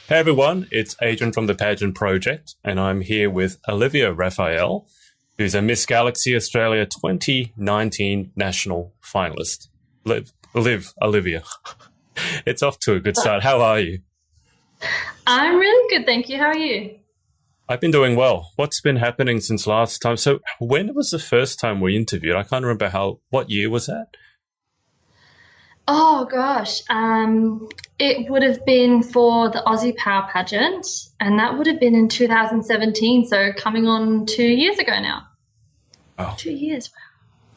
Hey everyone, it's Adrian from the Pageant Project, and I'm here with Olivia Raffaele, who's a Miss Galaxy Australia 2019 national finalist. Olivia, it's off to a good start. How are you? I'm really good, thank you. How are you? I've been doing well. What's been happening since last time? So, when was the first time we interviewed? I can't remember what year was that? Oh gosh, it would have been for the Aussie Power pageant, and that would have been in 2017. So coming on 2 years ago now. Oh, 2 years.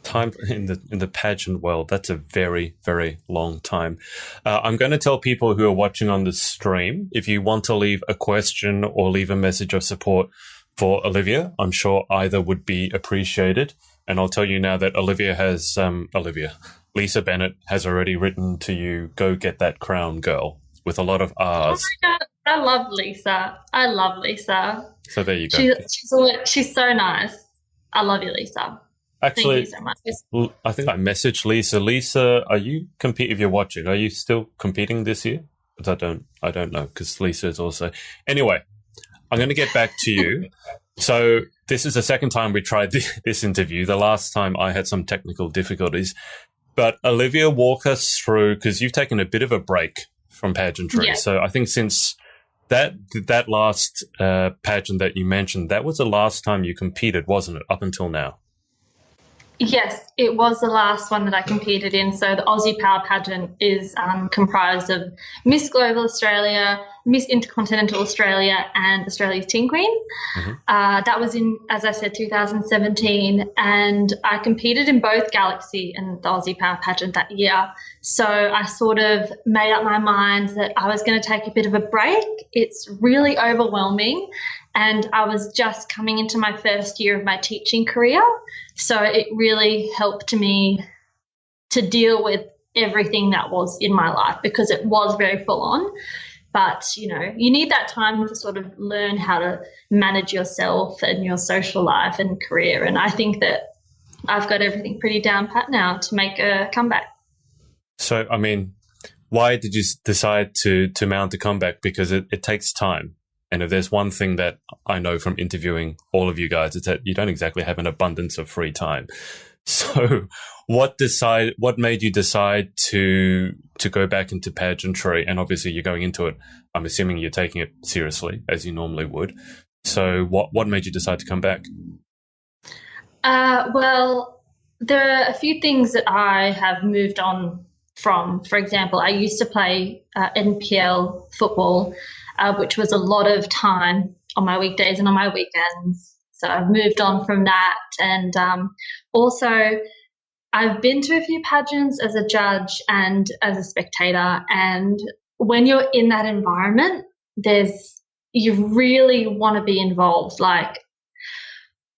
time in the pageant world. That's a very, very long time. I'm going to tell people who are watching on the stream, if you want to leave a question or leave a message of support for Olivia, I'm sure either would be appreciated. And I'll tell you now that Lisa Bennett has already written to you, "Go get that crown, girl," with a lot of Oh R's. my God, I love Lisa. I love Lisa. So there you go. She's so nice. I love you, Lisa. Thank you Actually, so much. I think I messaged Lisa. Lisa, are you compete? If you're watching, are you still competing this year? Because I don't know. Because Lisa is also. Anyway, I'm going to get back to you. So this is the second time we tried this interview. The last time I had some technical difficulties. But Olivia, walk us through, because you've taken a bit of a break from pageantry. Yeah. So I think since that last pageant that you mentioned, that was the last time you competed, wasn't it? Up until now. Yes, it was the last one that I competed in. So the Aussie Power pageant is comprised of Miss Global Australia, Miss Intercontinental Australia, and Australia's Teen Queen. Mm-hmm. That was in, as I said, 2017, and I competed in both Galaxy and the Aussie Power pageant that year. So I sort of made up my mind that I was going to take a bit of a break. It's really overwhelming, and I was just coming into my first year of my teaching career. So it really helped me to deal with everything that was in my life, because it was very full on. But, you need that time to sort of learn how to manage yourself and your social life and career. And I think that I've got everything pretty down pat now to make a comeback. So, I mean, why did you decide to mount a comeback? Because it takes time. And if there's one thing that I know from interviewing all of you guys, it's that you don't exactly have an abundance of free time. So what made you decide to go back into pageantry? And obviously you're going into it, I'm assuming you're taking it seriously, as you normally would. So what made you decide to come back? Well, there are a few things that I have moved on from. For example, I used to play NPL football, which was a lot of time on my weekdays and on my weekends. So I've moved on from that. And also I've been to a few pageants as a judge and as a spectator. And when you're in that environment, you really want to be involved. Like,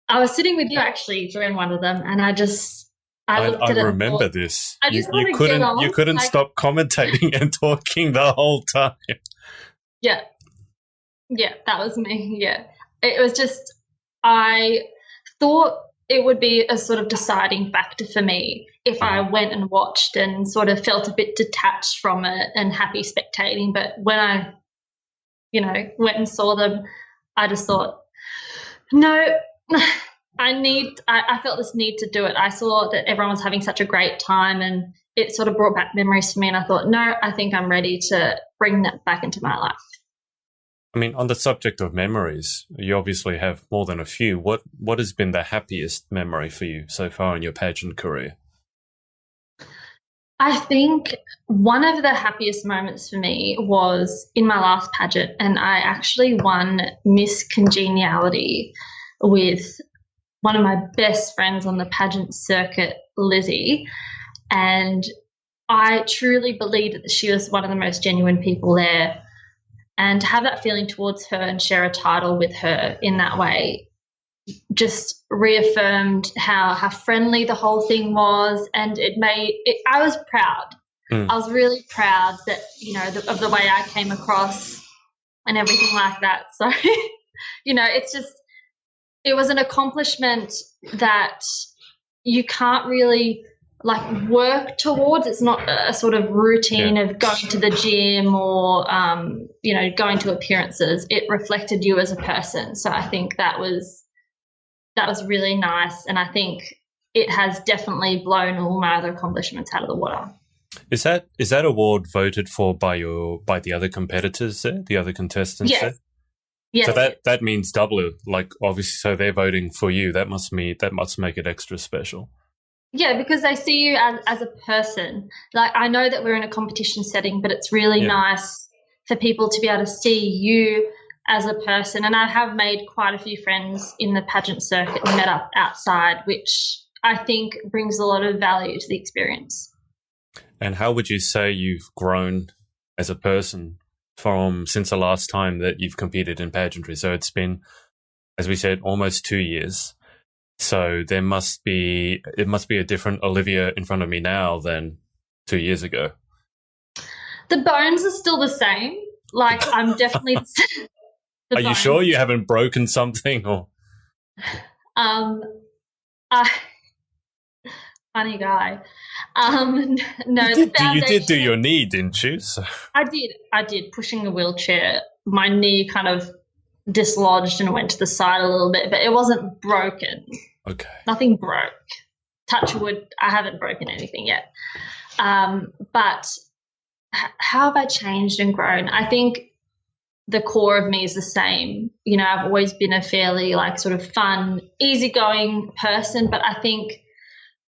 I was sitting with you actually during one of them, and I looked at it. I remember this. I just you couldn't like, stop commentating and talking the whole time. Yeah. Yeah, that was me. Yeah. It was just, I thought it would be a sort of deciding factor for me if I went and watched and sort of felt a bit detached from it and happy spectating. But when I, went and saw them, I just thought, no, I felt this need to do it. I saw that everyone was having such a great time, and it sort of brought back memories for me. And I thought, no, I think I'm ready to bring that back into my life. I mean, on the subject of memories, you obviously have more than a few. What has been the happiest memory for you so far in your pageant career? I think one of the happiest moments for me was in my last pageant, and I actually won Miss Congeniality with one of my best friends on the pageant circuit, Lizzie. And I truly believe that she was one of the most genuine people there. And to have that feeling towards her and share a title with her in that way just reaffirmed how friendly the whole thing was. And I was proud. I was really proud that, of the way I came across and everything like that. So, it was an accomplishment that you can't really work towards. It's not a sort of routine of going to the gym or, going to appearances. It reflected you as a person. So I think that was really nice. And I think it has definitely blown all my other accomplishments out of the water. Is that award voted for by the other competitors there, the other contestants there? Yes. So that means double, like obviously, so they're voting for you. That must make it extra special. Yeah, because they see you as a person. Like, I know that we're in a competition setting, but it's really nice for people to be able to see you as a person. And I have made quite a few friends in the pageant circuit and met up outside, which I think brings a lot of value to the experience. And how would you say you've grown as a person since the last time that you've competed in pageantry? So it's been, as we said, almost 2 years. So it must be a different Olivia in front of me now than 2 years ago. The bones are still the same. Like, I'm definitely. Are you sure you haven't broken something or? Funny guy. No, you did do your knee, didn't you? So. I did. Pushing a wheelchair, my knee kind of dislodged and went to the side a little bit, but it wasn't broken. Okay. Nothing broke. Touch wood, I haven't broken anything yet. But how have I changed and grown? I think the core of me is the same. You know, I've always been a fairly sort of fun, easygoing person, but I think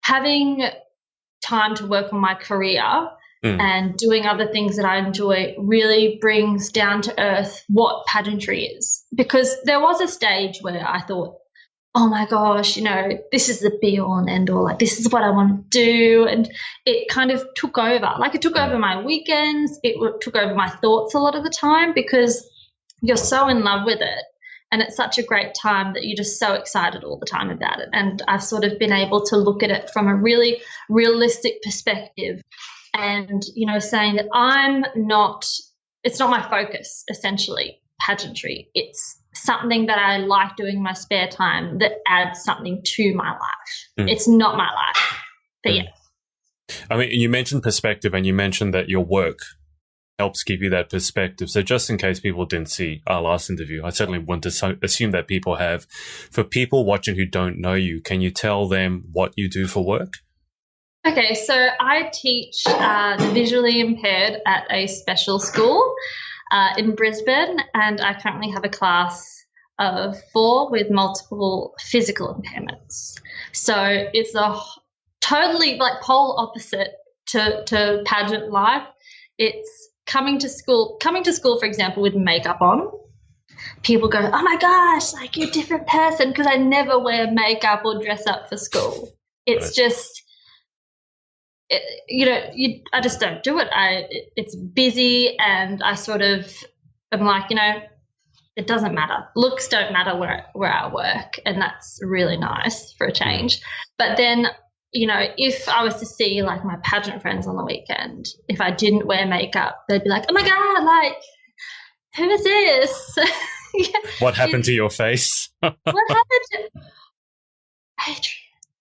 having time to work on my career and doing other things that I enjoy really brings down to earth what pageantry is. Because there was a stage where I thought, oh my gosh, this is the be all and end all. Like, this is what I want to do. And it kind of took over. Like, it took over my weekends. It took over my thoughts a lot of the time because you're so in love with it. And it's such a great time that you're just so excited all the time about it. And I've sort of been able to look at it from a really realistic perspective and, saying that it's not my focus, essentially, pageantry. It's something that I like doing in my spare time that adds something to my life. It's not my life. But yeah. I mean, you mentioned perspective and you mentioned that your work helps give you that perspective. So just in case people didn't see our last interview, I certainly want to assume that people have. For people watching who don't know you, can you tell them what you do for work? Okay, so I teach the visually impaired at a special school in Brisbane, and I currently have a class of 4 with multiple physical impairments. So it's a totally pole opposite to pageant life. It's coming to school, for example, with makeup on. People go, oh my gosh, you're a different person, because I never wear makeup or dress up for school. It's just, I just don't do it. It's busy, and I sort of am like, it doesn't matter. Looks don't matter where I work, and that's really nice for a change. But then, if I was to see my pageant friends on the weekend, if I didn't wear makeup, they'd be like, oh my God, who is this? What happened to your face? What happened to Adrian?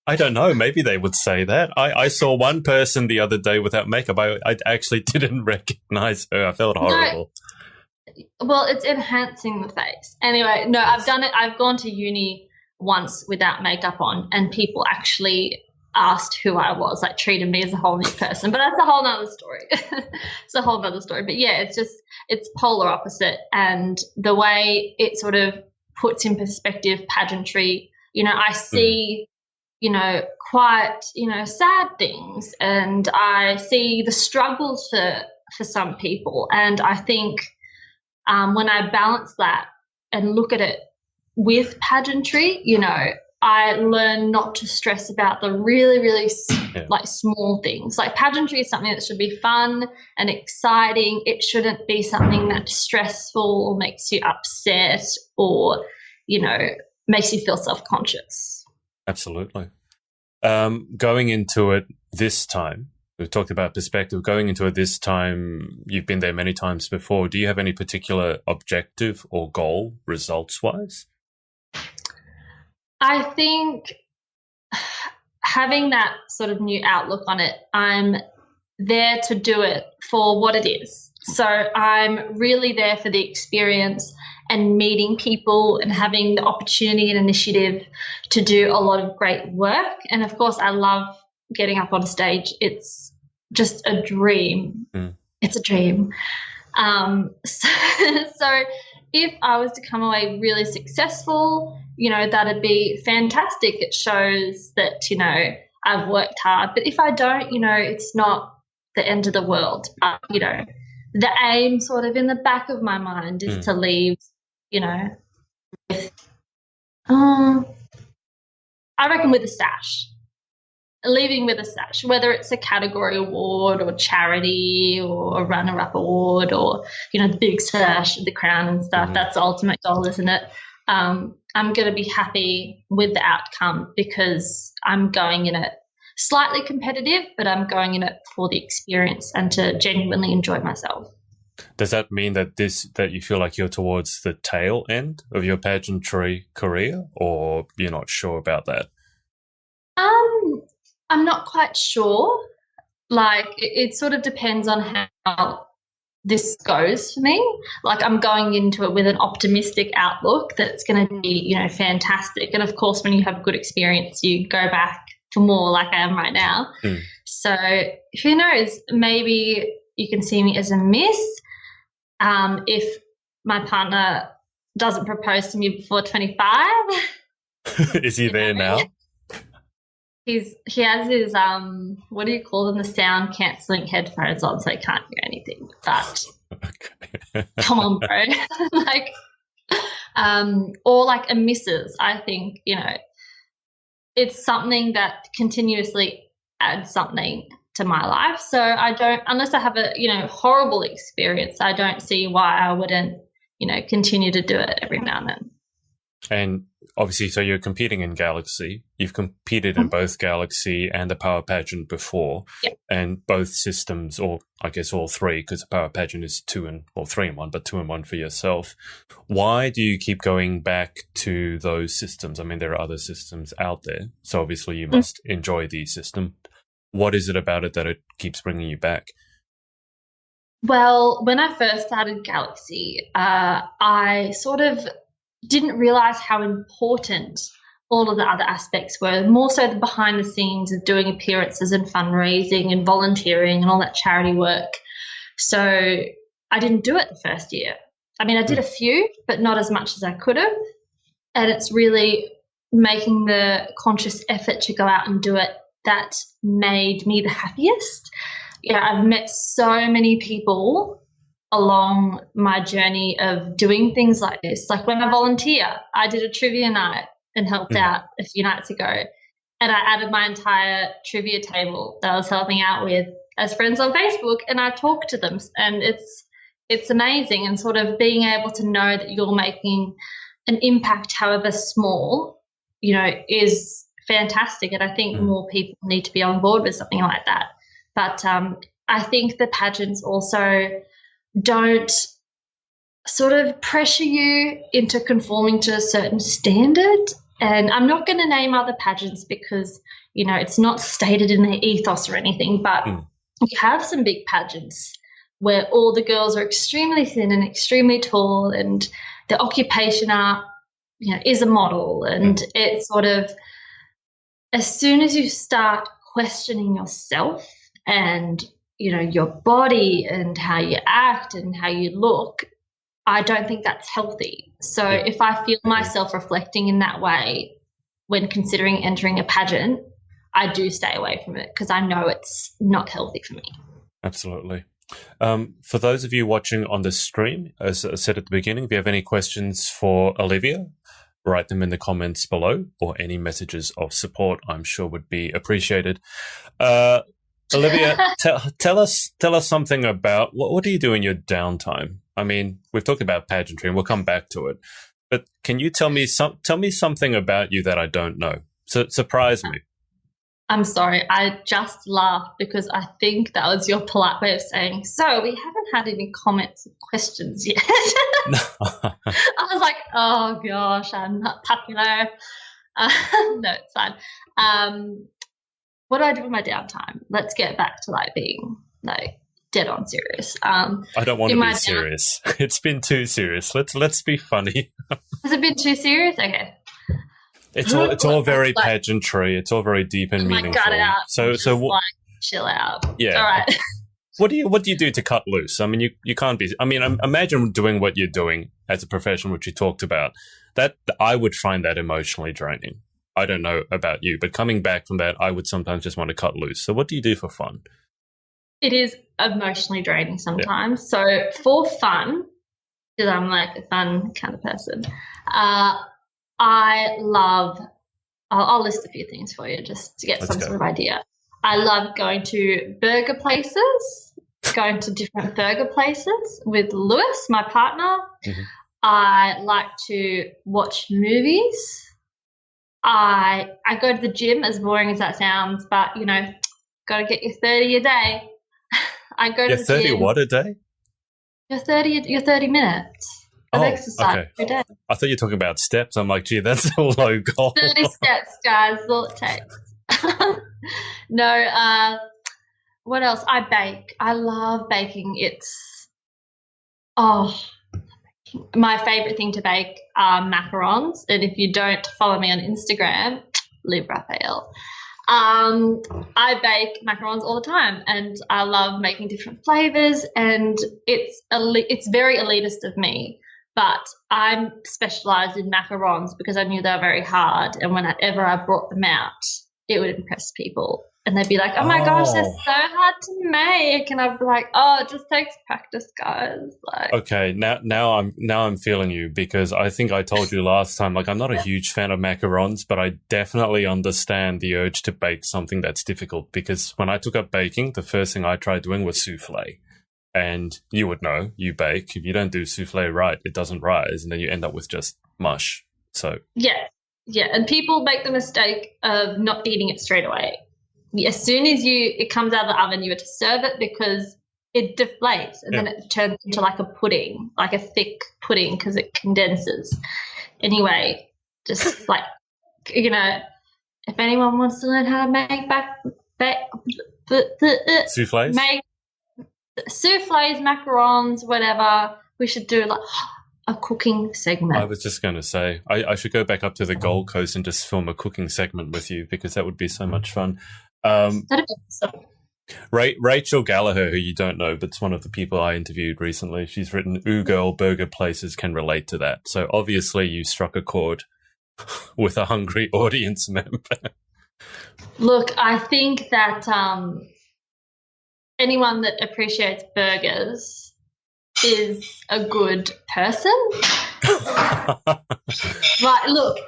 I don't know. Maybe they would say that. I saw one person the other day without makeup. I actually didn't recognize her. I felt horrible. No, well, it's enhancing the face. Anyway, no, I've done it. I've gone to uni once without makeup on, and people actually asked who I was, treated me as a whole new person. But that's a whole nother story. It's a whole nother story. But yeah, it's polar opposite. And the way it sort of puts in perspective pageantry, I see, quite, sad things, and I see the struggles for some people. And I think when I balance that and look at it with pageantry, I learn not to stress about the really, really small things. Pageantry is something that should be fun and exciting. It shouldn't be something that's stressful or makes you upset or, makes you feel self-conscious. Absolutely. Going into it this time, we've talked about perspective. Going into it this time, you've been there many times before. Do you have any particular objective or goal results-wise? I think having that sort of new outlook on it, I'm there to do it for what it is. So I'm really there for the experience and meeting people and having the opportunity and initiative to do a lot of great work. And of course, I love getting up on stage. It's just a dream. It's a dream. So if I was to come away really successful, that'd be fantastic. It shows that, I've worked hard. But if I don't, it's not the end of the world. But, the aim sort of in the back of my mind is to leave, with, I reckon with a stash. Leaving with a stash, whether it's a category award or charity or a runner-up award or, the big stash, the crown and stuff. That's the ultimate goal, isn't it? I'm going to be happy with the outcome because I'm going in it slightly competitive, but I'm going in it for the experience and to genuinely enjoy myself. Does that mean that you feel like you're towards the tail end of your pageantry career, or you're not sure about that? I'm not quite sure. Like, it sort of depends on how this goes for me. Like, I'm going into it with an optimistic outlook that it's going to be, fantastic. And of course, when you have good experience, you go back for more, like I am right now. So who knows? Maybe you can see me as a miss. If my partner doesn't propose to me before 25. Is he there now? He has his what do you call them, the sound cancelling headphones on, so he can't hear anything. But come on, bro. Or like a missus. I think, it's something that continuously adds something to my life. So I don't, unless I have a, horrible experience, I don't see why I wouldn't, continue to do it every now and then. And obviously, so you're competing in Galaxy. You've competed in both Galaxy and the Power Pageant before, and both systems, or I guess all three, because the Power Pageant is 3 in 1, but 2 in 1 for yourself. Why do you keep going back to those systems? I mean, there are other systems out there, so obviously you must enjoy the system. What is it about it that it keeps bringing you back? Well, when I first started Galaxy, I sort of didn't realise how important all of the other aspects were, more so the behind the scenes of doing appearances and fundraising and volunteering and all that charity work. So I didn't do it the first year. I mean, I did a few, but not as much as I could have. And it's really making the conscious effort to go out and do it that made me the happiest. I've met so many people along my journey of doing things like this. Like when I volunteer, I did a trivia night and helped out a few nights ago, and I added my entire trivia table that I was helping out with as friends on Facebook, and I talked to them, and it's amazing. And sort of being able to know that you're making an impact, however small, is fantastic. And I think more people need to be on board with something like that. But I think the pageants also don't sort of pressure you into conforming to a certain standard. And I'm not going to name other pageants because, it's not stated in their ethos or anything, but you have some big pageants where all the girls are extremely thin and extremely tall, and the occupation is a model. And it's sort of, as soon as you start questioning yourself and, your body and how you act and how you look, I don't think that's healthy. So if I feel myself reflecting in that way when considering entering a pageant, I do stay away from it because I know it's not healthy for me. Absolutely. For those of you watching on the stream, as I said at the beginning, if you have any questions for Olivia, write them in the comments below, or any messages of support, I'm sure would be appreciated. Olivia, tell us something about what do you do in your downtime? I mean, we've talked about pageantry, and we'll come back to it. But can you tell me something about you that I don't know? So surprise me. I'm sorry, I just laughed because I think that was your polite way of saying, so we haven't had any comments or questions yet. I was like, oh gosh, I'm not popular. No, it's fine. what do I do with my downtime? Let's get back to like being like dead on serious. I don't want to be serious. It's been too serious. Let's be funny. Has it been too serious? Okay. It's all very pageantry. It's all very deep and meaningful. Cut it out. So like, chill out. Yeah. All right. What do you do to cut loose? I mean, you can't be. I mean, imagine doing what you're doing as a profession, which you talked about. That I would find that emotionally draining. I don't know about you, but coming back from that, I would sometimes just want to cut loose. So, what do you do for fun? It is emotionally draining sometimes. Yeah. So, for fun, because I'm like a fun kind of person, I'll list a few things for you just to get some sort of idea. I love going to burger places, going to different burger places with Lewis, my partner. Mm-hmm. I like to watch movies. I go to the gym, as boring as that sounds, but, you know, got to get your 30 a day. I go to the 30 gym. What a day? Your 30 minutes. Exercise every day. I thought you were talking about steps. I'm like, gee, that's a low goal. 30 steps, guys, is all it takes. No, what else? I bake. I love baking. It's, my favourite thing to bake are macarons. And if you don't follow me on Instagram, Olivia Raffaele, I bake macarons all the time, and I love making different flavours, and it's very elitist of me. But I'm specialised in macarons because I knew they were very hard, and whenever I brought them out, it would impress people. And they'd be like, oh, my gosh, they're so hard to make. And I'd be like, it just takes practice, guys. Like, okay, now I'm feeling you, because I think I told you last time, like, I'm not a huge fan of macarons, but I definitely understand the urge to bake something that's difficult, because when I took up baking, the first thing I tried doing was souffle. And you would know, you bake, if you don't do souffle right, it doesn't rise, and then you end up with just mush. So yeah, and people make the mistake of not eating it straight away. As soon as it comes out of the oven, you have to serve it because it deflates, and then it turns into like a pudding, like a thick pudding, because it condenses. Anyway, just like, you know, if anyone wants to learn how to make souffles, souffles, macarons, whatever, we should do like a cooking segment. I was just going to say, I should go back up to the Gold Coast and just film a cooking segment with you, because that would be so much fun. Rachel Gallagher, who you don't know, but it's one of the people I interviewed recently, she's written, "Ooh Girl, burger places can relate to that." So obviously you struck a chord with a hungry audience member. Look, I think that anyone that appreciates burgers is a good person. Right, look,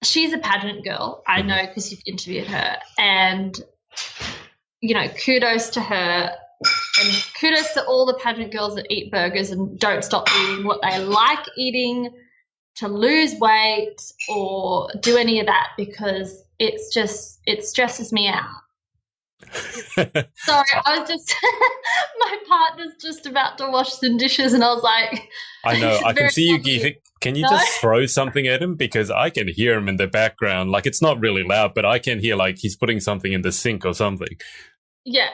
she's a pageant girl. I know because you've interviewed her, and, you know, kudos to her, and kudos to all the pageant girls that eat burgers and don't stop eating what they like eating to lose weight or do any of that, because it stresses me out. Sorry, I was just my partner's just about to wash some dishes, and I was like, I know, I can see you giving. Can you just throw something at him? Because I can hear him in the background. Like, it's not really loud, but I can hear like he's putting something in the sink or something. Yeah.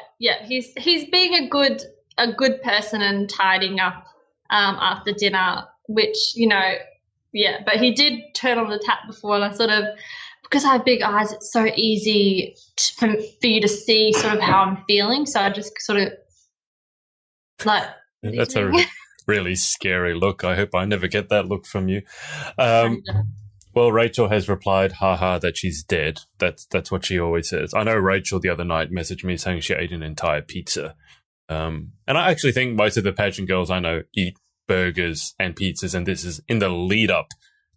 He's being a good person and tidying up after dinner, which, you know, yeah. But he did turn on the tap before, and I sort of, because I have big eyes, it's so easy for you to see sort of how I'm feeling. So I just sort of like. That's a really scary look. I hope I never get that look from you. Well, Rachel has replied, haha, that she's dead. That's what she always says. I know Rachel the other night messaged me saying she ate an entire pizza. And I actually think most of the pageant girls I know eat burgers and pizzas, and this is in the lead up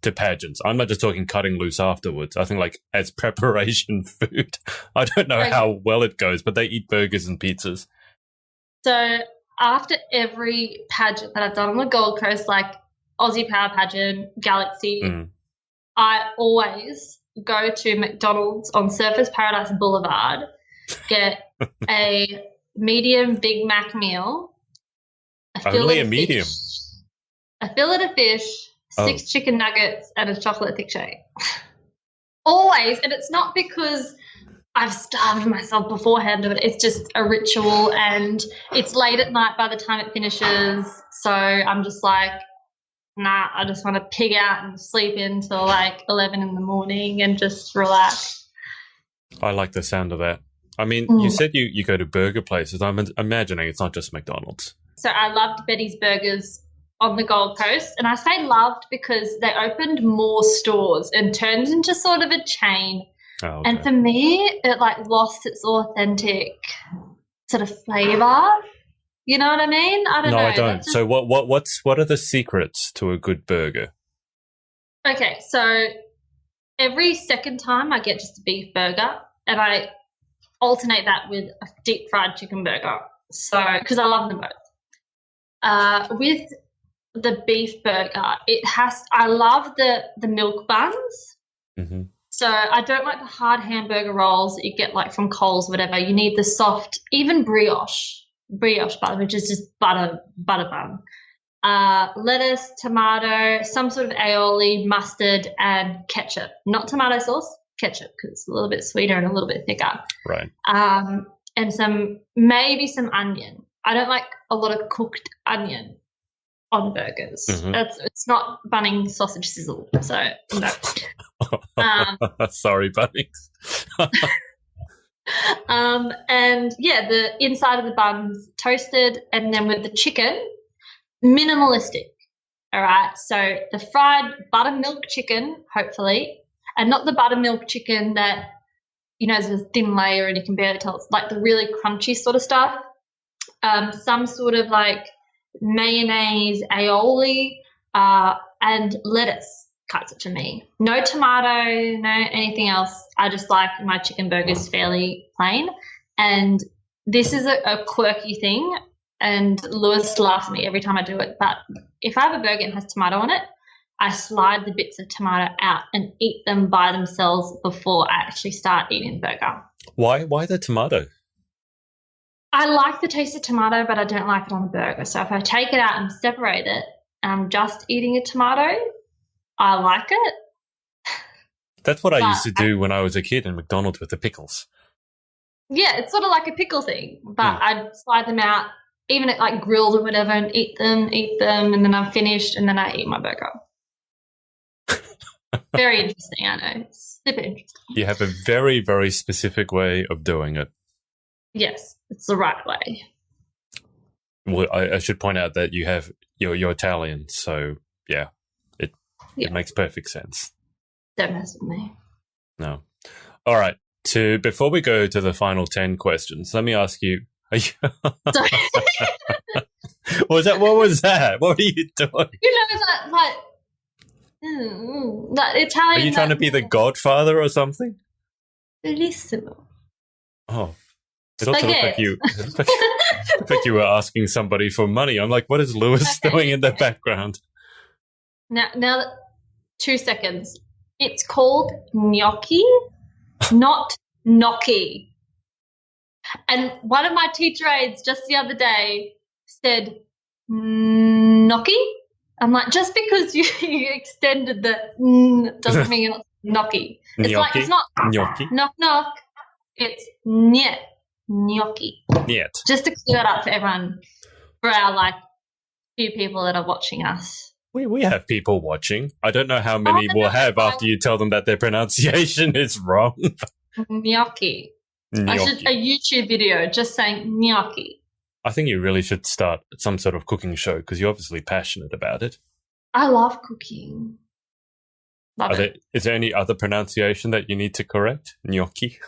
to pageants. I'm not just talking cutting loose afterwards. I think like as preparation food. I don't know how well it goes, but they eat burgers and pizzas. So after every pageant that I've done on the Gold Coast, like Aussie Power Pageant, Galaxy, I always go to McDonald's on Surfers Paradise Boulevard, get a medium Big Mac meal, a fillet of fish, 6 chicken nuggets, and a chocolate thick shake. Always. And it's not because I've starved myself beforehand, but it's just a ritual, and it's late at night by the time it finishes. So I'm just like, nah, I just want to pig out and sleep until like 11 in the morning and just relax. I like the sound of that. I mean, you said you go to burger places. I'm imagining it's not just McDonald's. So I loved Betty's Burgers on the Gold Coast, and I say loved because they opened more stores and turned into sort of a chain. Oh, okay. And for me, it like lost its authentic sort of flavour. You know what I mean? I don't know. No, I don't. So what are the secrets to a good burger? Okay, so every second time I get just a beef burger, and I alternate that with a deep fried chicken burger. So because I love them both. With the beef burger, I love the milk buns. Mm-hmm. So I don't like the hard hamburger rolls that you get like from Coles, whatever. You need the soft, even brioche butter, which is just butter bun. Lettuce, tomato, some sort of aioli, mustard, and ketchup. Not tomato sauce, ketchup, because it's a little bit sweeter and a little bit thicker. Right. And maybe some onion. I don't like a lot of cooked onion on burgers. Mm-hmm. It's not Bunnings sausage sizzle. So no. Sorry, Bunnings. And yeah, the inside of the bun's toasted, and then with the chicken, minimalistic. All right. So the fried buttermilk chicken, hopefully, and not the buttermilk chicken that, you know, is a thin layer and you can barely tell. It's like the really crunchy sort of stuff. Some sort of like mayonnaise, aioli, and lettuce cuts it for me. No tomato, no anything else. I just like my chicken burgers fairly plain. And this is a quirky thing, and Lewis laughs at me every time I do it. But if I have a burger and has tomato on it, I slide the bits of tomato out and eat them by themselves before I actually start eating the burger. Why the tomato? I like the taste of tomato, but I don't like it on the burger. So if I take it out and separate it, and I'm just eating a tomato, I like it. That's what I used to do when I was a kid in McDonald's with the pickles. Yeah, it's sort of like a pickle thing, but I'd slide them out, even at like grilled or whatever, and eat them, and then I'm finished, and then I eat my burger. Very interesting, I know. It's super interesting. You have a very, very specific way of doing it. Yes, it's the right way. Well, I should point out that you're Italian, so yeah, it makes perfect sense. Don't mess with me. No. All right. Before we go to the final 10 questions, let me ask you. Sorry. What was that? What are you doing? You know, that Italian. Are you trying to be the Godfather or something? Bellissimo. Oh. It also looked like you were asking somebody for money. I'm like, what is Lewis doing in the background? Now, 2 seconds. It's called gnocchi, not gnocchi. And one of my teacher aides just the other day said, gnocchi? I'm like, just because you extended the doesn't mean it's gnocchi. It's gnocchi? like, it's not gnocchi. Knock, knock. It's niet. Gnocchi. Niet. Just to clear it up for everyone, for our few people that are watching us. We have people watching. I don't know how many we'll have after you tell them that their pronunciation is wrong. Gnocchi. I should a YouTube video just saying gnocchi. I think you really should start some sort of cooking show because you're obviously passionate about it. I love cooking. Is there any other pronunciation that you need to correct? Gnocchi?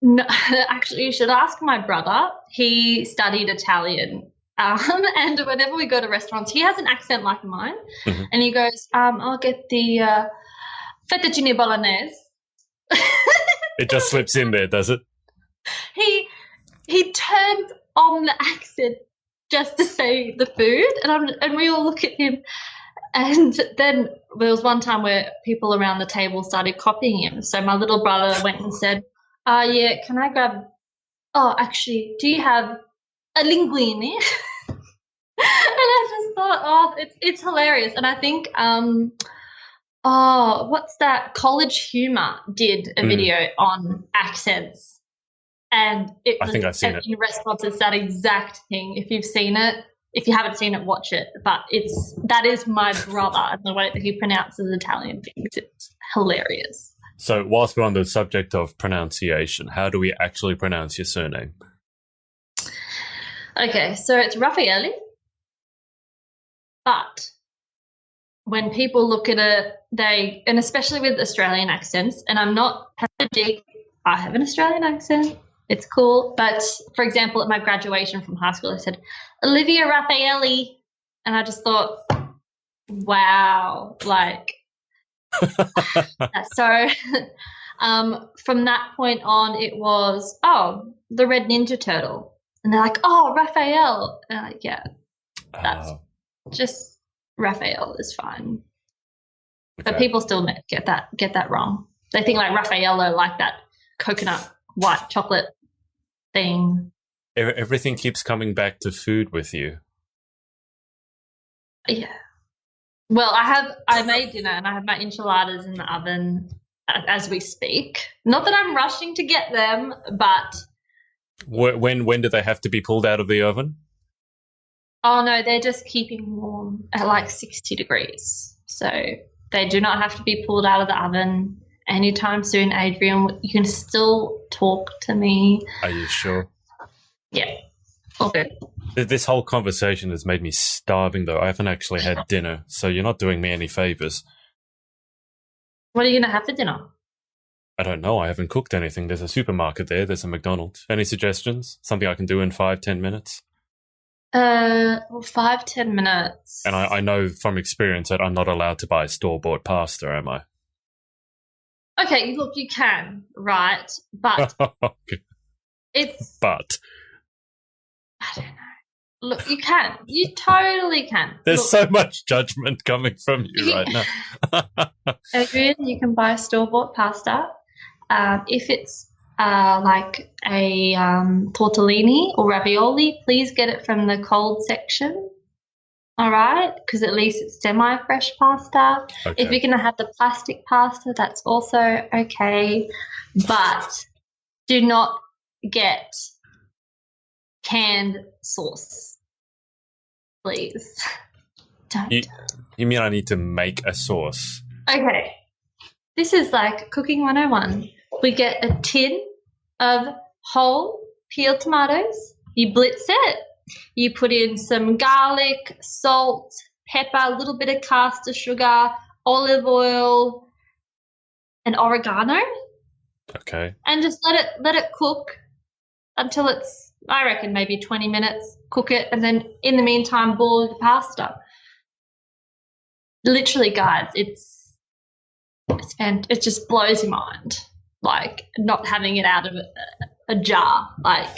No, actually, you should ask my brother. He studied Italian. And whenever we go to restaurants, he has an accent like mine. Mm-hmm. And he goes, I'll get the fettuccine bolognese. It just slips in there, does it? He turns on the accent just to say the food, and we all look at him. And then there was one time where people around the table started copying him. So my little brother went and said, yeah, can I grab – actually, do you have a linguine? And I just thought, it's hilarious. And I think Oh, what's that? College Humor did a video on accents, and it I was think I've seen it. in response to that exact thing. If you've seen it, if you haven't seen it, watch it. But that is my brother, and the way that he pronounces Italian things, it's hilarious. So whilst we're on the subject of pronunciation, how do we actually pronounce your surname? Okay, so it's Raffaele, but when people look at it, and especially with Australian accents, and I'm not pathologic, I have an Australian accent, it's cool, but for example, at my graduation from high school, I said, Olivia Raffaele, and I just thought, wow, like, so from that point on, it was, the Red Ninja Turtle, and they're like, Raphael, and I'm like, yeah, that's just Raphael is fine. Okay. But people still get that wrong. They think like Raffaello, like that coconut white chocolate thing. Everything keeps coming back to food with you. Yeah. Well, I made dinner and I have my enchiladas in the oven as we speak. Not that I'm rushing to get them, but when do they have to be pulled out of the oven? Oh, no, they're just keeping warm at like 60 degrees. So they do not have to be pulled out of the oven anytime soon, Adrian. You can still talk to me. Are you sure? Yeah. All good. This whole conversation has made me starving, though. I haven't actually had dinner, so you're not doing me any favors. What are you going to have for dinner? I don't know. I haven't cooked anything. There's a supermarket there. There's a McDonald's. Any suggestions? Something I can do in 5-10 minutes? 5-10 minutes. And I know from experience that I'm not allowed to buy store-bought pasta, am I? Okay, look, you can, right? But okay. But I don't know. Look, you can. You totally can. There's so much judgment coming from you right now. Adrian, you can buy store-bought pasta. If it's like a tortellini or ravioli, please get it from the cold section, all right? Because at least it's semi-fresh pasta. Okay. If you're going to have the plastic pasta, that's also okay. But do not get canned sauce, please. Don't. You mean I need to make a sauce? Okay. This is like cooking 101. We get a tin of whole peeled tomatoes. You blitz it. You put in some garlic, salt, pepper, a little bit of caster sugar, olive oil, and oregano. Okay. And just let it cook until it's, I reckon, maybe 20 minutes. Cook it, and then in the meantime, boil the pasta. Literally, guys, it just blows your mind. Like not having it out of a jar, like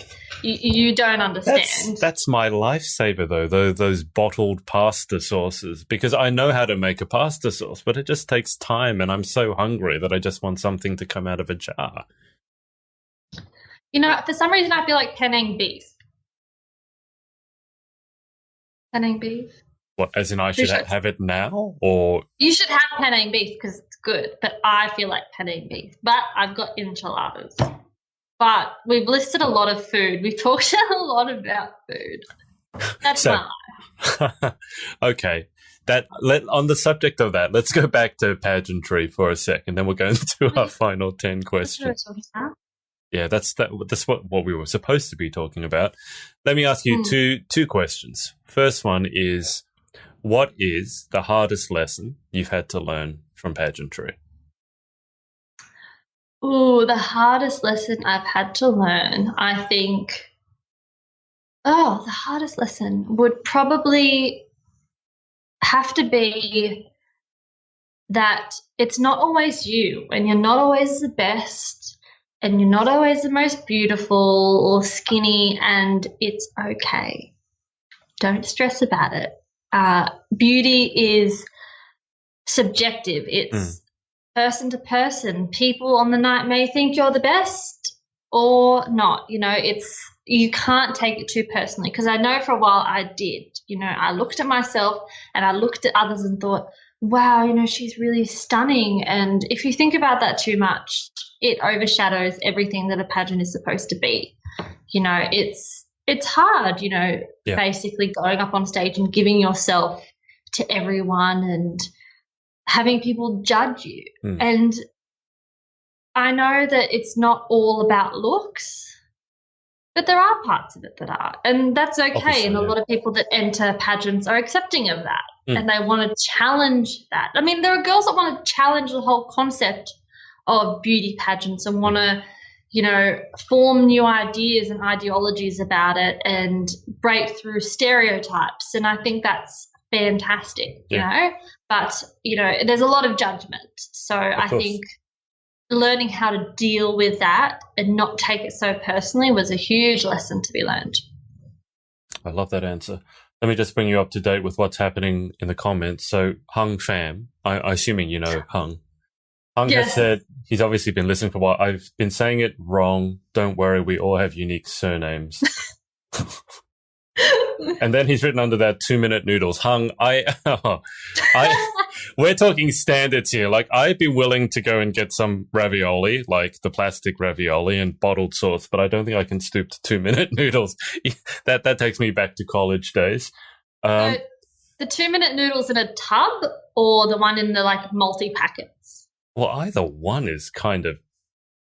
you don't understand. That's my lifesaver though, those bottled pasta sauces, because I know how to make a pasta sauce, but it just takes time, and I'm so hungry that I just want something to come out of a jar. You know, for some reason, I feel like Penang beef. Penang beef. What, as in I should have it now, or you should have Penang beef because it's good, but I feel like Penang beef. But I've got enchiladas. But we've listed a lot of food. We've talked a lot about food. That's my life. Okay. On the subject of that, let's go back to pageantry for a second, then we'll go into our final 10 questions. Yeah, that's what we were supposed to be talking about. Let me ask you two questions. First one is, what is the hardest lesson you've had to learn from pageantry? Oh, the hardest lesson I've had to learn, I think, the hardest lesson would probably have to be that it's not always you, and you're not always the best, and you're not always the most beautiful or skinny, and it's okay. Don't stress about it. Beauty is subjective. It's person to person. People on the night may think you're the best or not. You know, you can't take it too personally, because I know for a while I did. You know, I looked at myself and I looked at others and thought, wow, she's really stunning. And if you think about that too much, it overshadows everything that a pageant is supposed to be. It's hard, basically going up on stage and giving yourself to everyone and having people judge you. And I know that it's not all about looks, but there are parts of it that are, and that's okay. Obviously, and a lot of people that enter pageants are accepting of that, and they want to challenge that. I mean, there are girls that want to challenge the whole concept of beauty pageants and want to, form new ideas and ideologies about it and break through stereotypes. And I think that's fantastic, but, there's a lot of judgment. So I think learning how to deal with that and not take it so personally was a huge lesson to be learned. I love that answer. Let me just bring you up to date with what's happening in the comments. So Hung Fam, I assuming you know Hung. Hung has said he's obviously been listening for a while. I've been saying it wrong. Don't worry, we all have unique surnames. And then he's written under that 2-minute noodles. Hung, we're talking standards here. Like, I'd be willing to go and get some ravioli, like the plastic ravioli and bottled sauce, but I don't think I can stoop to 2-minute noodles. That takes me back to college days. So the 2-minute noodles in a tub or the one in the multi-packets? Well, either one is kind of,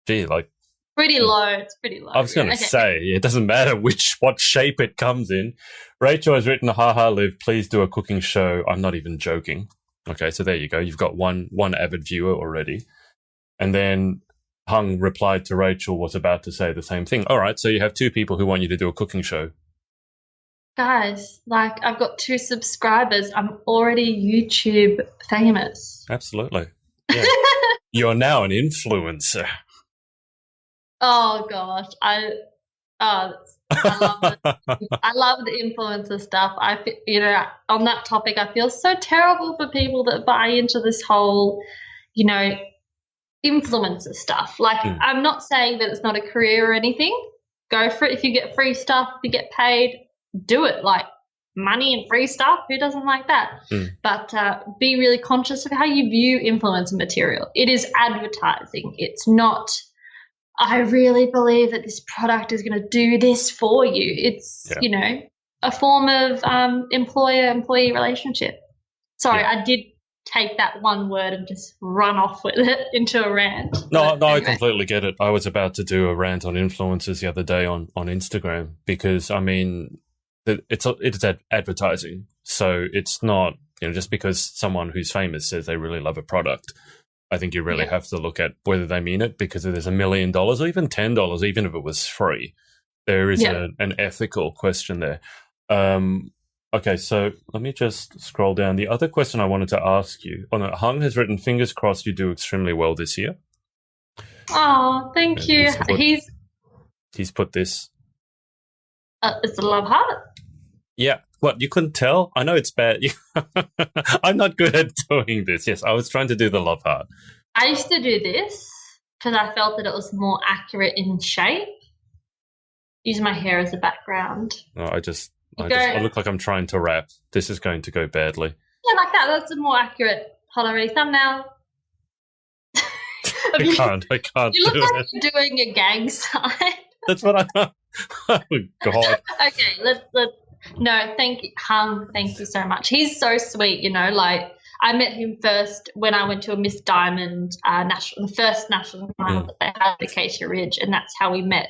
pretty low. It's pretty low. I was going to say, it doesn't matter what shape it comes in. Rachel has written, haha, Liv, please do a cooking show. I'm not even joking. Okay, so there you go. You've got one avid viewer already. And then Hung replied to Rachel, was about to say the same thing. All right, so you have 2 people who want you to do a cooking show. Guys, I've got 2 subscribers. I'm already YouTube famous. Absolutely. Yeah. You're now an influencer. Oh gosh, I love it. I love the influencer stuff. On that topic, I feel so terrible for people that buy into this whole, influencer stuff. I'm not saying that it's not a career or anything. Go for it. If you get free stuff, if you get paid, do it. Money and free stuff, who doesn't like that? But be really conscious of how you view influencer material. It is advertising. It's not, I really believe that this product is going to do this for you. It's, a form of employer-employee relationship. Sorry, I did take that one word and just run off with it into a rant. No, anyway. I completely get it. I was about to do a rant on influencers the other day on Instagram because, it's advertising. So it's not, just because someone who's famous says they really love a product. I think you really have to look at whether they mean it, because if there's $1 million or even $10, even if it was free, there is an ethical question there. Okay, so let me just scroll down. The other question I wanted to ask you, Hung has written, fingers crossed you do extremely well this year. Oh, thank you. He's put this. It's a love heart. Yeah. What, you couldn't tell? I know it's bad. I'm not good at doing this. Yes, I was trying to do the love heart. I used to do this because I felt that it was more accurate in shape. Use my hair as a background. No, I look like I'm trying to rap. This is going to go badly. Yeah, like that. That's a more accurate Holly thumbnail. I can't You look like you're doing a gang sign. That's what I... Oh, God. Okay, let's... No, thank you, Hung. Thank you so much. He's so sweet, I met him first when I went to a Miss Diamond the first national final that they had at Acacia Ridge, and that's how we met.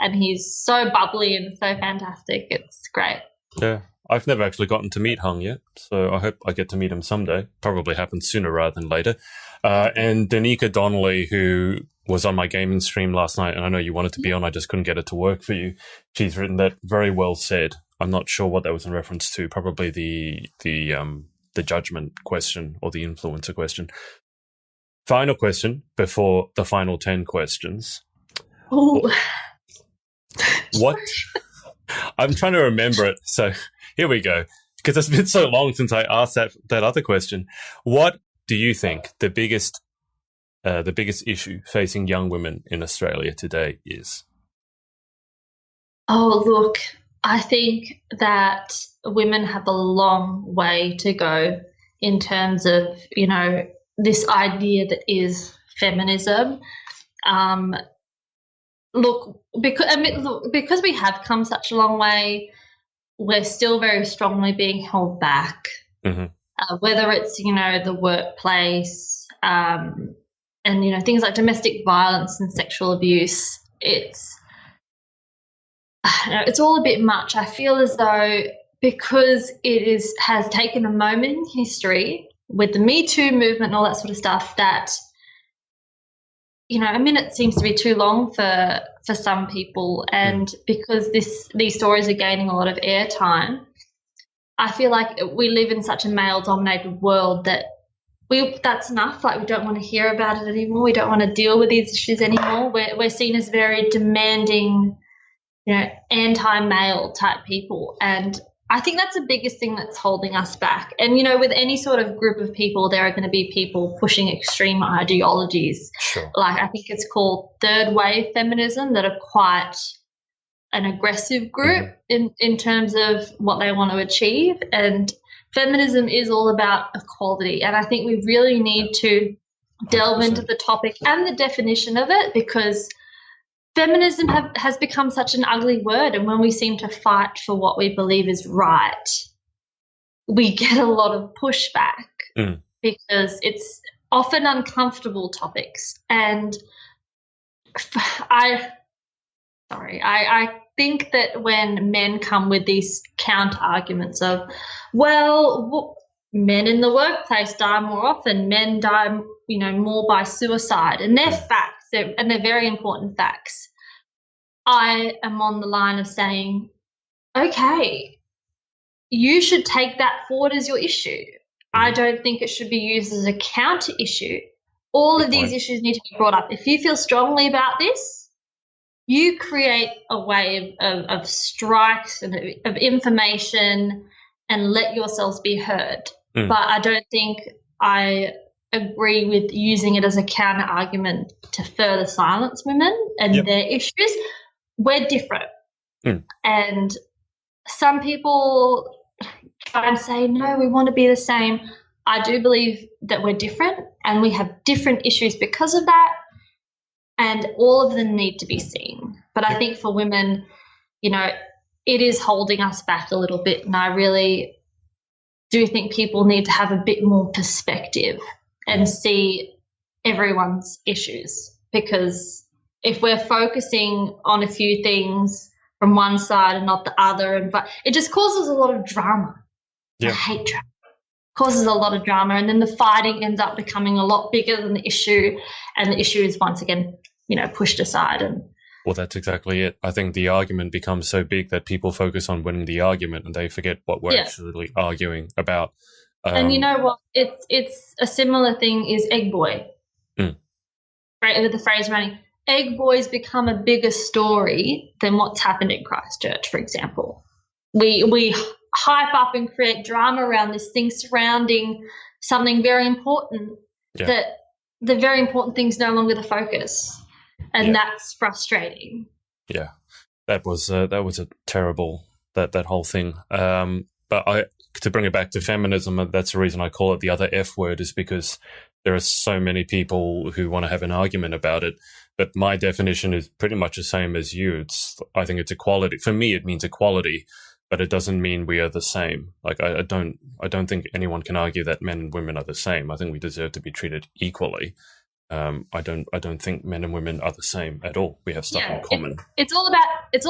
And he's so bubbly and so fantastic. It's great. Yeah, I've never actually gotten to meet Hung yet, so I hope I get to meet him someday. Probably happens sooner rather than later. And Danica Donnelly, who was on my gaming stream last night, and I know you wanted to be on, I just couldn't get it to work for you. She's written that very well said. I'm not sure what that was in reference to. Probably the judgment question or the influencer question. Final question before the final 10 questions. Oh. What? I'm trying to remember it. So here we go. Because it's been so long since I asked that other question. What do you think the biggest issue facing young women in Australia today is? Oh, look, I think that women have a long way to go in terms of, this idea that is feminism. Because we have come such a long way, we're still very strongly being held back, whether it's, the workplace and, things like domestic violence and sexual abuse. It's all a bit much. I feel as though because has taken a moment in history with the Me Too movement and all that sort of stuff that, a minute seems to be too long for some people, and because these stories are gaining a lot of airtime, I feel like we live in such a male-dominated world that that's enough. Like, we don't want to hear about it anymore. We don't want to deal with these issues anymore. We're seen as very demanding, anti-male type people, and I think that's the biggest thing that's holding us back. And, with any sort of group of people, there are going to be people pushing extreme ideologies. Sure. Like, I think it's called third wave feminism, that are quite an aggressive group in terms of what they want to achieve. And feminism is all about equality. And I think we really need to delve 100%. Into the topic and the definition of it, because feminism has become such an ugly word, and when we seem to fight for what we believe is right, we get a lot of pushback because it's often uncomfortable topics. And I think that when men come with these counter arguments of, well, men in the workplace die more often, men die, more by suicide, and they're facts. And they're very important facts. I am on the line of saying, okay, you should take that forward as your issue. I don't think it should be used as a counter issue. All of these issues need to be brought up. If you feel strongly about this, you create a way of strikes and of information and let yourselves be heard. But I don't think I agree with using it as a counter argument to further silence women and their issues. We're different. And some people try and say, no, we want to be the same. I do believe that we're different and we have different issues because of that, and all of them need to be seen. But I think for women, it is holding us back a little bit, and I really do think people need to have a bit more perspective and see everyone's issues, because if we're focusing on a few things from one side and not the other, but it just causes a lot of drama. I hate drama. It causes a lot of drama, and then the fighting ends up becoming a lot bigger than the issue, and the issue is once again, pushed aside. And well, that's exactly it. I think the argument becomes so big that people focus on winning the argument and they forget what we're actually arguing about. And you know what? It's a similar thing is egg boy, right? With the phrase running, egg boys become a bigger story than what's happened in Christchurch, for example. We hype up and create drama around this thing surrounding something very important that the very important thing's no longer the focus, and that's frustrating. Yeah, that was a terrible that whole thing. But to bring it back to feminism, that's the reason I call it the other F word, is because there are so many people who want to have an argument about it. But my definition is pretty much the same as you. I think it's equality. For me, it means equality, but it doesn't mean we are the same. Like I don't think anyone can argue that men and women are the same. I think we deserve to be treated equally. I don't think men and women are the same at all. We have stuff in common. It's all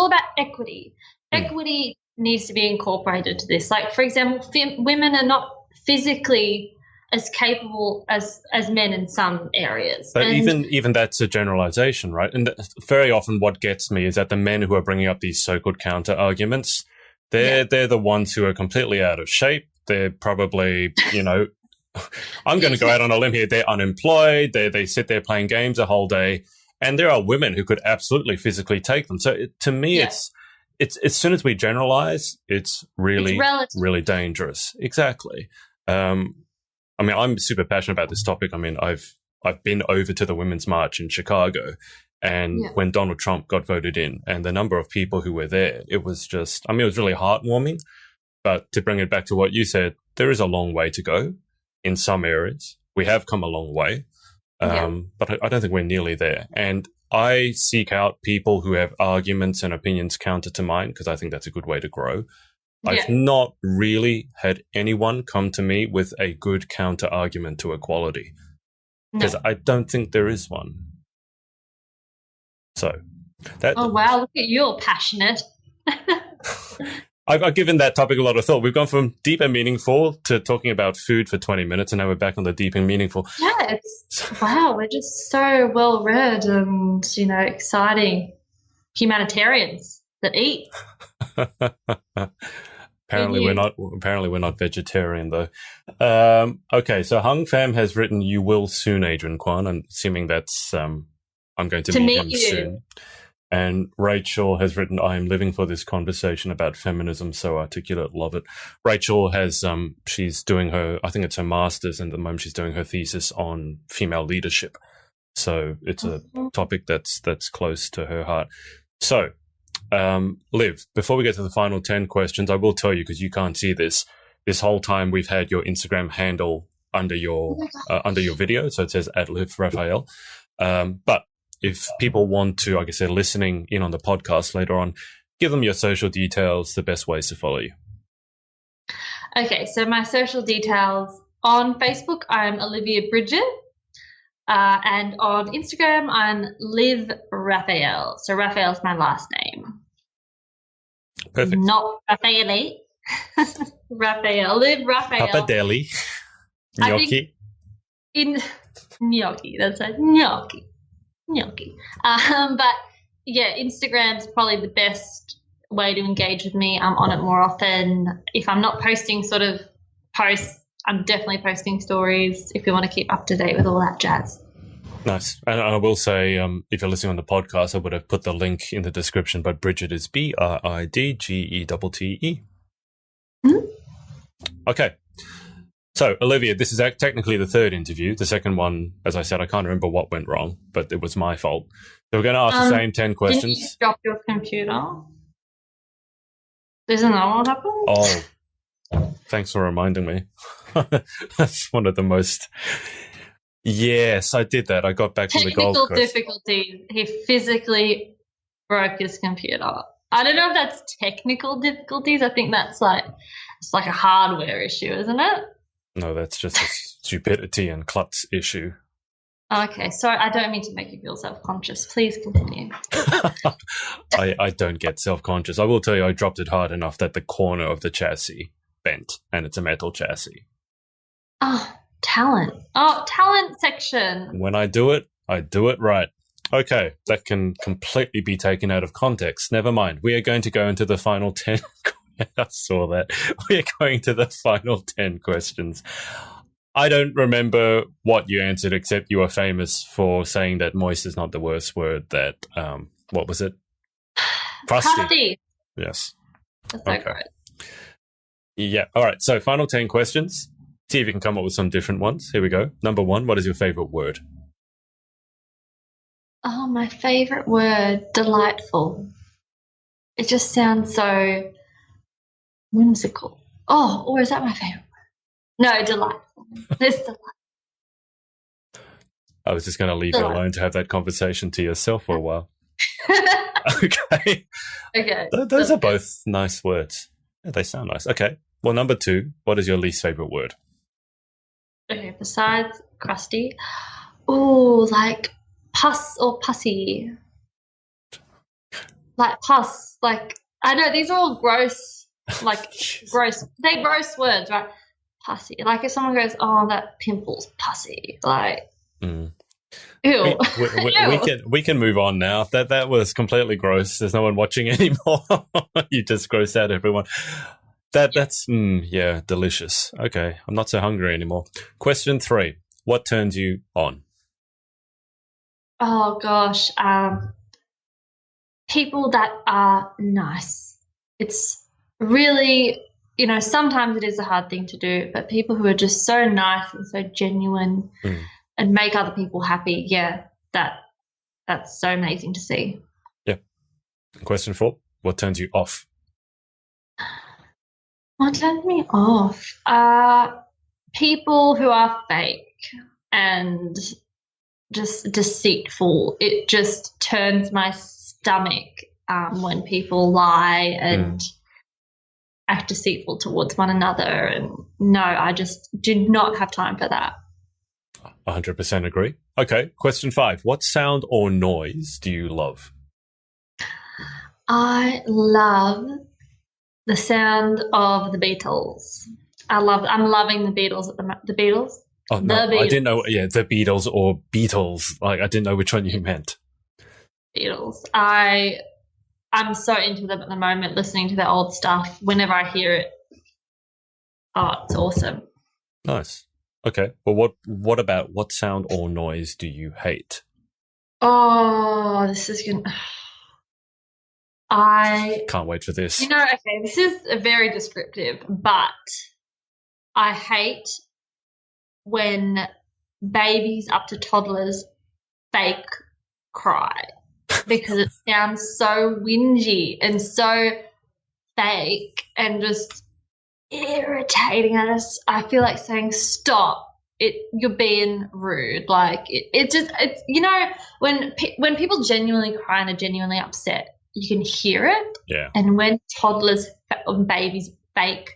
about equity. Equity needs to be incorporated to this. Like, for example, women are not physically as capable as men in some areas. But even that's a generalization, right? And very often what gets me is that the men who are bringing up these so-called counter arguments, they're the ones who are completely out of shape. They're probably, I'm going to go out on a limb here. They're unemployed. They sit there playing games a whole day. And there are women who could absolutely physically take them. So to me, it's as soon as we generalize, it's really dangerous. Exactly. I'm super passionate about this topic. I mean, I've been over to the Women's March in Chicago, and when Donald Trump got voted in, and the number of people who were there, it was just, it was really heartwarming. But to bring it back to what you said, there is a long way to go. in some areas. We have come a long way, but I don't think we're nearly there. And I seek out people who have arguments and opinions counter to mine because I think that's a good way to grow. I've not really had anyone come to me with a good counter argument to equality because I don't think there is one. So that. Oh, wow. Look at you, all passionate. I've given that topic a lot of thought. We've gone from deep and meaningful to talking about food for 20 minutes, and now we're back on the deep and meaningful. Yeah, wow, we're just so well-read and, exciting humanitarians that eat. Apparently we're not vegetarian though. Okay, so Hung Pham has written "You will soon, Adrian Kwan." I'm assuming that's I'm going to meet him soon. And Rachel has written, "I am living for this conversation about feminism, so articulate, love it." Rachel has she's doing I think it's her master's, and at the moment she's doing her thesis on female leadership. So it's a topic that's close to her heart. So Liv, before we get to the final 10 questions, I will tell you, because you can't see this whole time we've had your Instagram handle under your video, so it says @Olivia Raffaele. But if people want to, I guess they're listening in on the podcast later on, give them your social details, the best ways to follow you. Okay, so my social details on Facebook, I'm Olivia Bridget. And on Instagram, I'm Liv Raffaele. So Raffaele's my last name. Perfect. Not Raffaele. Raphael. Liv Raffaele. Pappardelle. Gnocchi. Gnocchi. That's right. Gnocchi. But yeah, Instagram's probably the best way to engage with me. I'm on it more often. If I'm not posting sort of posts, I'm definitely posting stories if you want to keep up to date with all that jazz. Nice. And I will say, if you're listening on the podcast, I would have put the link in the description, but Bridget is BRIDGETTE. Mm-hmm. Okay. So, Olivia, this is technically the third interview. The second one, as I said, I can't remember what went wrong, but it was my fault. So we're going to ask the same 10 questions. Did you drop your computer? Isn't that what happened? Oh, thanks for reminding me. That's one of the most... Yes, I did that. I got back from the Gold Coast. Technical difficulties. He physically broke his computer. I don't know if that's technical difficulties. I think it's like a hardware issue, isn't it? No, that's just a stupidity and klutz issue. Okay, sorry, I don't mean to make you feel self-conscious. Please continue. I don't get self-conscious. I will tell you, I dropped it hard enough that the corner of the chassis bent, and it's a metal chassis. Oh, talent. Oh, talent section. When I do it right. Okay, that can completely be taken out of context. Never mind. We are going to go into the final 10. I saw that. We are going to the final 10 questions. I don't remember what you answered, except you were famous for saying that moist is not the worst word. That, what was it? Crusty. Yes. That's so great. Yeah. All right. So final 10 questions. See if you can come up with some different ones. Here we go. Number 1, what is your favorite word? Oh, my favorite word, delightful. It just sounds so whimsical. Oh, or is that my favorite word? No, delightful. It's delightful. I was just going to leave you alone to have that conversation to yourself for a while. Okay. Okay. Those are both nice words. Yeah, they sound nice. Okay. Well, number 2, what is your least favorite word? Okay, besides crusty, oh, like pus or pussy. Like pus, like, I know these are all gross, like gross. They're gross words, right? Pussy. Like if someone goes, oh, that pimple's pussy. Like, ew. We can move on now. That was completely gross. There's no one watching anymore. You just grossed out everyone. That's delicious. Okay, I'm not so hungry anymore. Question 3: what turns you on? Oh gosh, people that are nice. It's really, sometimes it is a hard thing to do, but people who are just so nice and so genuine and make other people happy, that's so amazing to see. Yeah. Question 4: what turns you off? What turns me off? people who are fake and just deceitful. It just turns my stomach when people lie and act deceitful towards one another. And no, I just do not have time for that. 100% agree. Okay, question 5. What sound or noise do you love? I love the sound of the Beatles. I'm loving the Beatles at the Beatles. Oh, no, I didn't know. Yeah, the Beatles or Beatles. Like, I didn't know which one you meant. Beatles. I'm so into them at the moment, listening to their old stuff. Whenever I hear it, it's awesome. Nice. Okay. Well, what sound or noise do you hate? Oh, this is gonna. I can't wait for this. Okay, this is very descriptive, but I hate when babies up to toddlers fake cry because it sounds so whingy and so fake and just irritating. I feel like saying stop. You're being rude. Like it's when people genuinely cry and are genuinely upset, you can hear it. Yeah. And when toddlers or babies fake,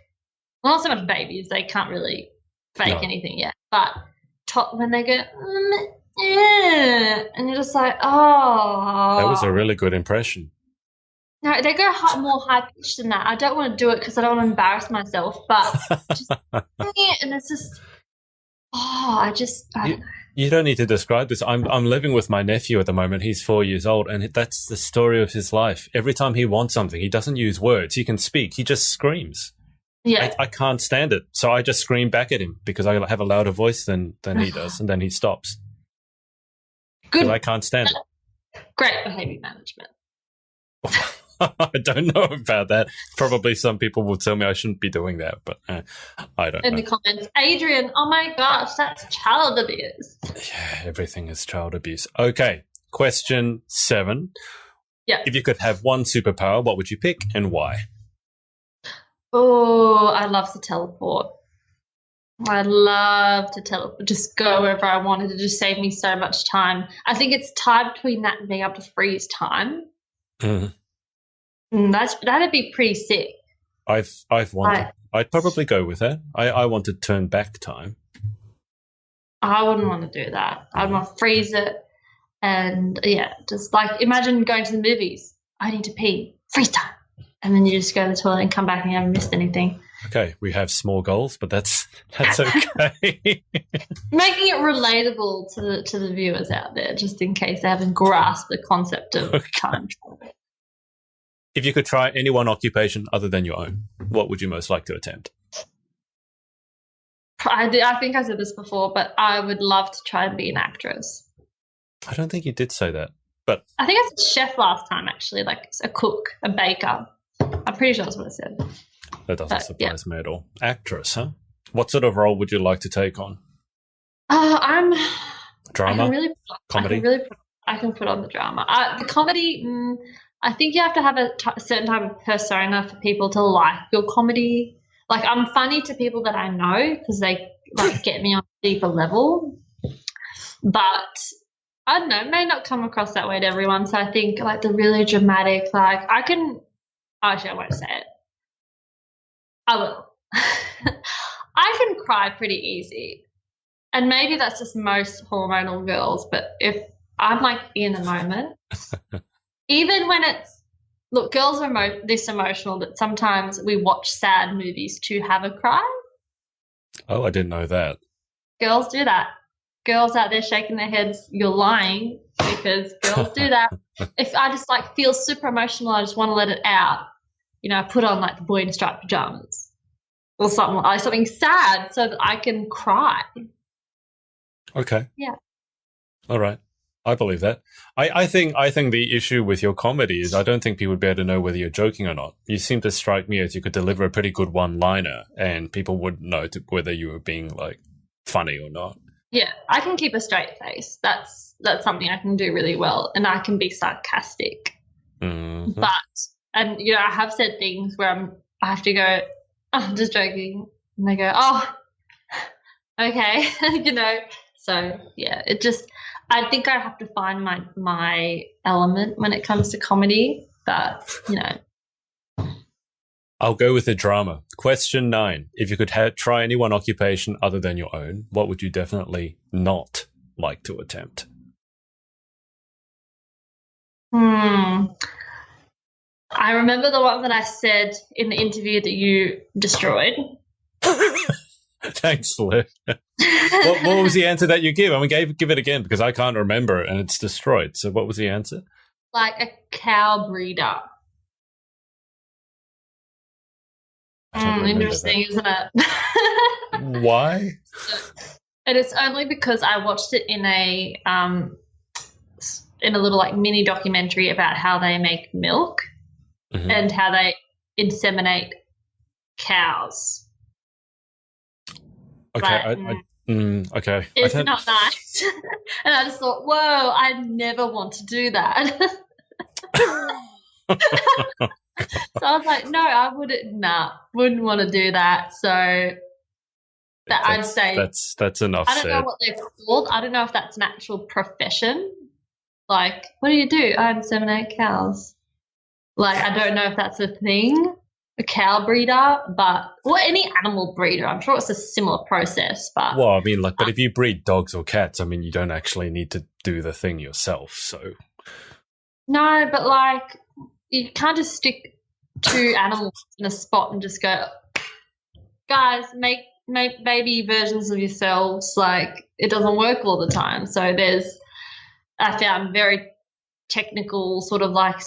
well, not so much babies, they can't really fake anything yet. But when they go, yeah, and you're just like, oh. That was a really good impression. No, they go more high pitched than that. I don't want to do it because I don't want to embarrass myself. But just, and it's just, I don't know. You don't need to describe this. I'm living with my nephew at the moment. He's 4 years old, and that's the story of his life. Every time he wants something, he doesn't use words. He can speak. He just screams. Yeah. I can't stand it, so I just scream back at him because I have a louder voice than he does, and then he stops. Good. Because I can't stand it. Great behavior management. I don't know about that. Probably some people will tell me I shouldn't be doing that, but I don't know. In the comments, Adrian, oh my gosh, that's child abuse. Yeah, everything is child abuse. Okay, question 7. Yeah. If you could have one superpower, what would you pick and why? Oh, I love to teleport. I love to teleport, just go wherever I wanted. To just save me so much time. I think it's tied between that and being able to freeze time. That'd be pretty sick. I'd probably go with that. I want to turn back time. I wouldn't want to do that. I'd want to freeze it and just like imagine going to the movies. I need to pee. Freeze time. And then you just go to the toilet and come back and you haven't missed anything. Okay, we have small goals, but that's okay. Making it relatable to the viewers out there, just in case they haven't grasped the concept of time travel. If you could try any one occupation other than your own, what would you most like to attempt? I think I said this before, but I would love to try and be an actress. I don't think you did say that, but I think I said chef last time, actually, like a cook, a baker. I'm pretty sure that's what I said. That doesn't surprise me at all. Actress, huh? What sort of role would you like to take on? I'm drama, comedy. I can put on the drama. The comedy. I think you have to have a certain type of persona for people to like your comedy. Like I'm funny to people that I know because they like get me on a deeper level. But I don't know, it may not come across that way to everyone. So I think like the really dramatic, like I won't say it. I will. I can cry pretty easy. And maybe that's just most hormonal girls, but if I'm like in the moment, even when girls are this emotional that sometimes we watch sad movies to have a cry. Oh, I didn't know that. Girls do that. Girls out there shaking their heads, you're lying because girls do that. If I just like feel super emotional, I just want to let it out. I put on like the boy in striped pajamas or something sad so that I can cry. Okay. Yeah. All right. I believe that. I think the issue with your comedy is I don't think people would be able to know whether you're joking or not. You seem to strike me as you could deliver a pretty good one-liner and people would know whether you were being like funny or not. Yeah, I can keep a straight face. That's something I can do really well, and I can be sarcastic. Mm-hmm. But I have said things where I have to go, oh, I'm just joking, and they go, oh, Okay, So yeah, I think I have to find my element when it comes to comedy, but I'll go with the drama. Question 9. If you could try any one occupation other than your own, what would you definitely not like to attempt? I remember the one that I said in the interview that you destroyed. Thanks, Liv. What was the answer that you give? I mean, give it again because I can't remember it and it's destroyed. So what was the answer? Like a cow breeder. Interesting, isn't it? Why? And it's only because I watched it in a little like mini documentary about how they make milk and how they inseminate cows. Okay, okay. It's not nice. And I just thought, whoa, I never want to do that. So I was like, no, I wouldn't want to do that. So I'd say that's enough. I don't know what they're called. I don't know if that's an actual profession. Like, what do you do? I inseminate cows. Like, I don't know if that's a thing, a cow breeder, or any animal breeder. I'm sure it's a similar process, but. Well, I mean, but if you breed dogs or cats, I mean, you don't actually need to do the thing yourself, so. No, but you can't just stick two animals in a spot and just go, guys, make baby versions of yourselves. Like, it doesn't work all the time. So I found very technical sort of like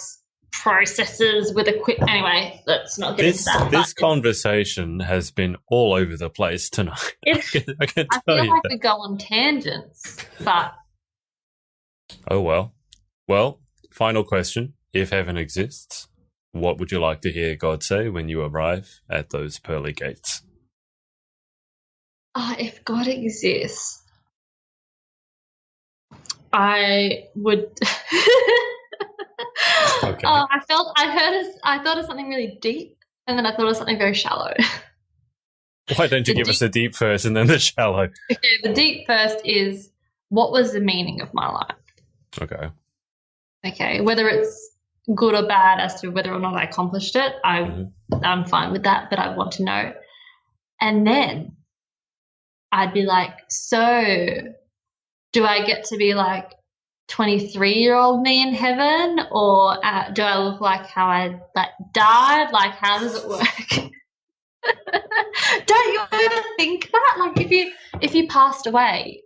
processes with equipment. Anyway, let's not get into that. This conversation has been all over the place tonight. I feel like we go on tangents, but. Oh, well. Well, final question. If heaven exists, what would you like to hear God say when you arrive at those pearly gates? If God exists, I would. Okay. I thought of something really deep, and then I thought of something very shallow. Why don't you give us the deep first and then the shallow? Okay, the deep first is, what was the meaning of my life? Okay, whether it's good or bad as to whether or not I accomplished it, I'm fine with that, but I want to know. And then I'd be like, so do I get to be like 23-year-old me in heaven, or do I look like how I died? Like, how does it work? Don't you ever think that? Like, if you passed away,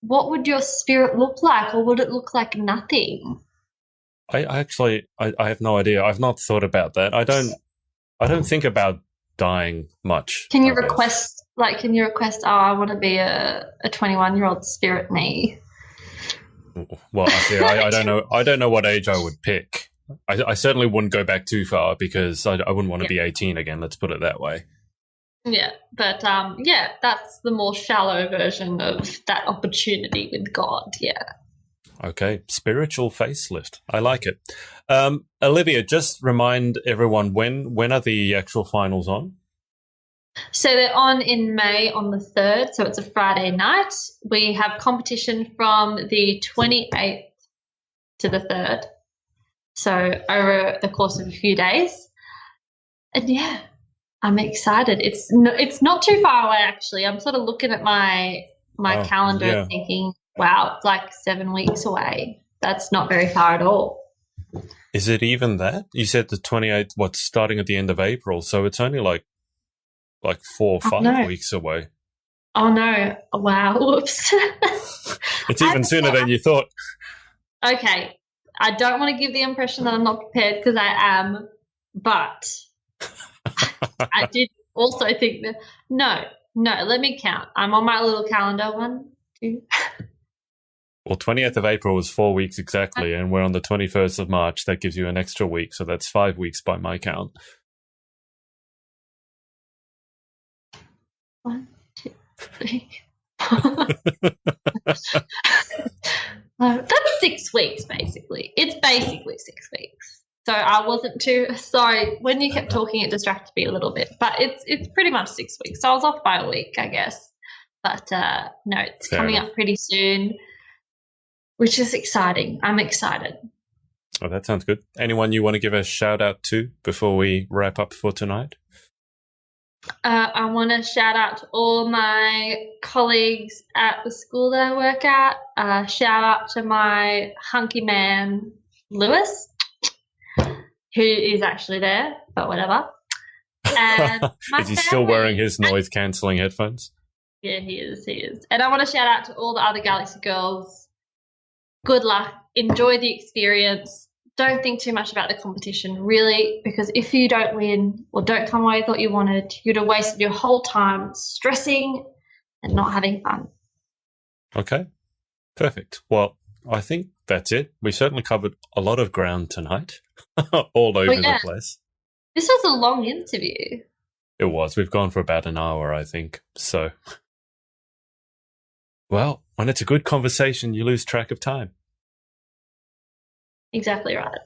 what would your spirit look like, or would it look like nothing? I have no idea. I've not thought about that. I don't think about dying much. Can you request? Oh, I want to be a 21-year-old spirit me. Well, I don't know. I don't know what age I would pick. I certainly wouldn't go back too far because I wouldn't want to be 18 again. Let's put it that way. Yeah, but that's the more shallow version of that opportunity with God. Yeah. Okay, spiritual facelift. I like it. Olivia, just remind everyone when are the actual finals on? So they're on in May on the 3rd, so it's a Friday night. We have competition from the 28th to the 3rd, so over the course of a few days. And yeah, I'm excited. It's not too far away, actually. I'm sort of looking at my calendar and thinking, wow, it's like 7 weeks away. That's not very far at all. Is it even that? You said the 28th, starting at the end of April, so it's only like 4 or 5 weeks away. Oh, no. Wow. Whoops. It's even sooner than you thought. Okay. I don't want to give the impression that I'm not prepared, because I am, but I did also think that, no, let me count. I'm on my little calendar. 1, 2. Well, 20th of April is 4 weeks exactly, and we're on the 21st of March. That gives you an extra week, so that's 5 weeks by my count. 1, 2, 3, 4. That's 6 weeks, basically. It's basically 6 weeks. So I wasn't too sorry when you kept talking. It distracted me a little bit, but it's pretty much 6 weeks. So I was off by a week, I guess. But no, it's Fair coming enough. up pretty soon, which is exciting. I'm excited. Oh, that sounds good. Anyone you want to give a shout out to before we wrap up for tonight? I want to shout out to all my colleagues at the school that I work at. Shout out to my hunky man, Lewis, who is actually there, but whatever. And Is he still wearing his noise-cancelling headphones? Yeah, he is. And I want to shout out to all the other Galaxy girls. Good luck. Enjoy the experience. Don't think too much about the competition, really, because if you don't win or don't come away with what you wanted, you'd have wasted your whole time stressing and not having fun. Okay, perfect. Well, I think that's it. We certainly covered a lot of ground tonight, all over the place. This was a long interview. It was. We've gone for about an hour, I think. So, well, when it's a good conversation, you lose track of time. Exactly right.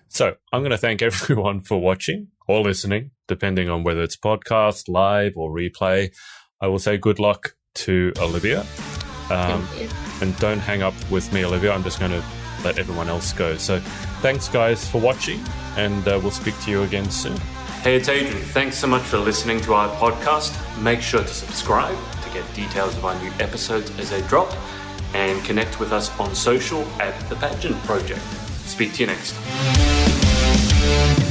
So I'm going to thank everyone for watching or listening, depending on whether it's podcast, live, or replay. I will say good luck to Olivia. Thank you. And don't hang up with me, Olivia. I'm just going to let everyone else go. So thanks, guys, for watching, and we'll speak to you again soon. Hey, it's Adrian. Thanks so much for listening to our podcast. Make sure to subscribe to get details of our new episodes as they drop, and connect with us on social at the Pageant Project. Speak to you next time.